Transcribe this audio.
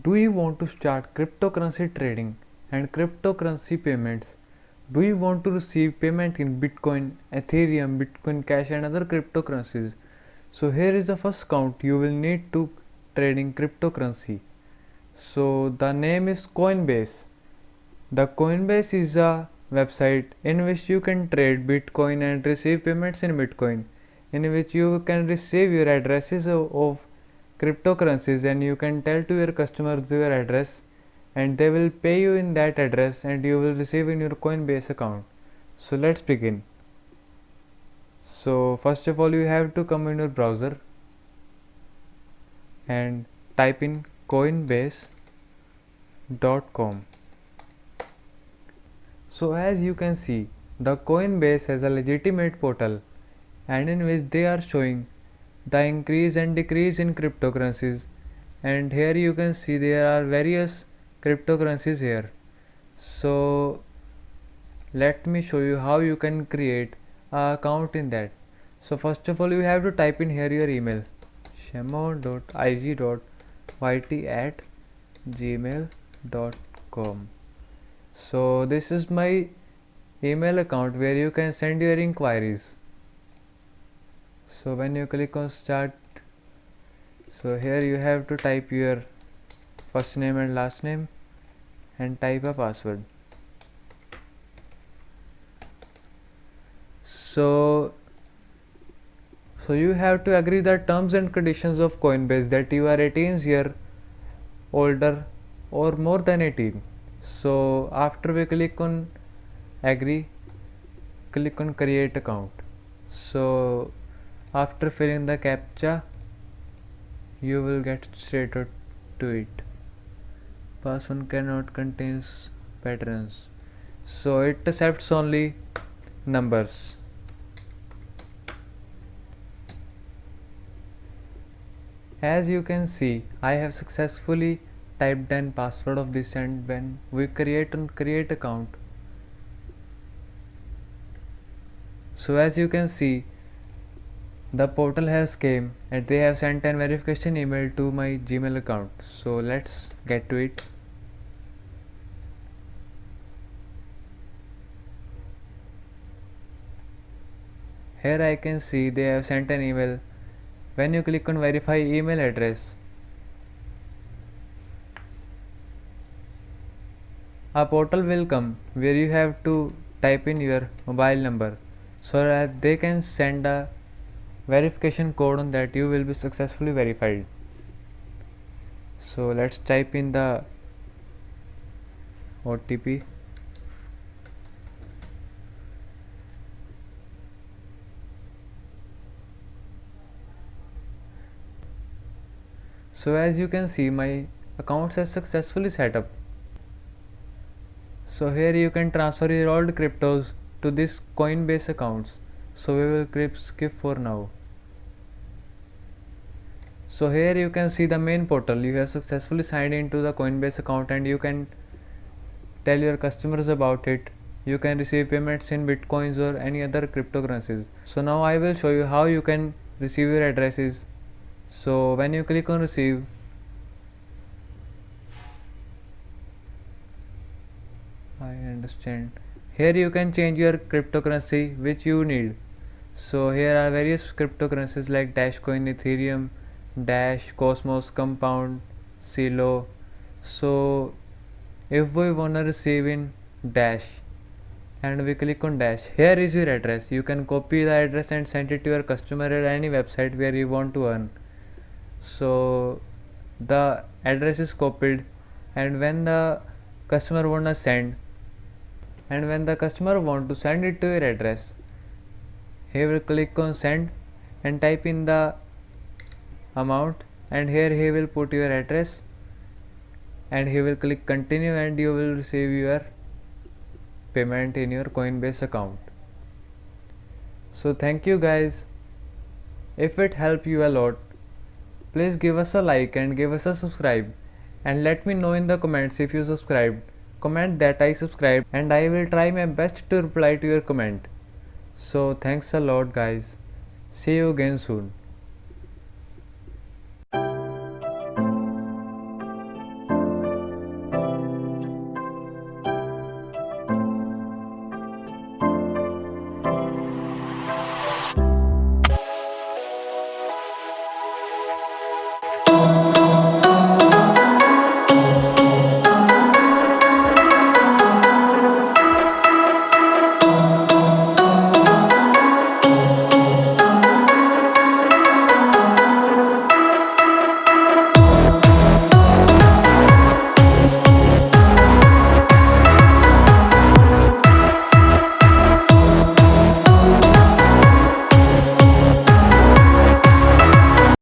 Do you want to start cryptocurrency trading and cryptocurrency payments? Do you want to receive payment in Bitcoin, Ethereum, Bitcoin Cash and other cryptocurrencies? So here is the first account you will need to trading cryptocurrency. So the name is Coinbase. The Coinbase is a website in which you can trade Bitcoin and receive payments in Bitcoin, in which you can receive your addresses of cryptocurrencies and you can tell to your customers your address and they will pay you in that address and you will receive in your Coinbase account. So let's begin. So first of all you have to come in your browser and type in coinbase.com. So as you can see, the Coinbase has a legitimate portal and in which they are showing the increase and decrease in cryptocurrencies, and here you can see there are various cryptocurrencies here. So let me show you how you can create an account in that. So first of all you have to type in here your email shemo.ig.yt@gmail.com. So this is my email account where you can send your inquiries. So when you click on start, so here you have to type your first name and last name and type a password. So you have to agree the terms and conditions of Coinbase, that you are 18 years older or more than 18. So after we click on agree, click on create account. So after filling the captcha you will get straight to it. Password cannot contains patterns, so it accepts only numbers. As you can see, I have successfully typed in password of this, and when we create account, so as you can see the portal has came and they have sent an verification email to my Gmail account. So let's get to it. Here I can see they have sent an email. When you click on verify email address, a portal will come where you have to type in your mobile number so that they can send a verification code on that you will be successfully verified. So let's type in the OTP. So as you can see my accounts are successfully set up. So here you can transfer your old cryptos to this Coinbase accounts. So we will skip for now. So here you can see the main portal. You have successfully signed into the Coinbase account and you can tell your customers about it. You can receive payments in bitcoins or any other cryptocurrencies. So now I will show you how you can receive your addresses. So when you click on receive, I understand. Here you can change your cryptocurrency which you need. So here are various cryptocurrencies like Dashcoin, Ethereum, Dash, Cosmos, Compound, Celo. So if we wanna receive in Dash and we click on Dash, here is your address. You can copy the address and send it to your customer at any website where you want to earn. So the address is copied, and when the customer want to send it to your address, he will click on send and type in the amount, and here he will put your address and he will click continue and you will receive your payment in your Coinbase account. So thank you guys. If it helped you a lot, please give us a like and give us a subscribe, and let me know in the comments if you subscribed. Comment that I subscribed and I will try my best to reply to your comment. So thanks a lot guys. See you again soon.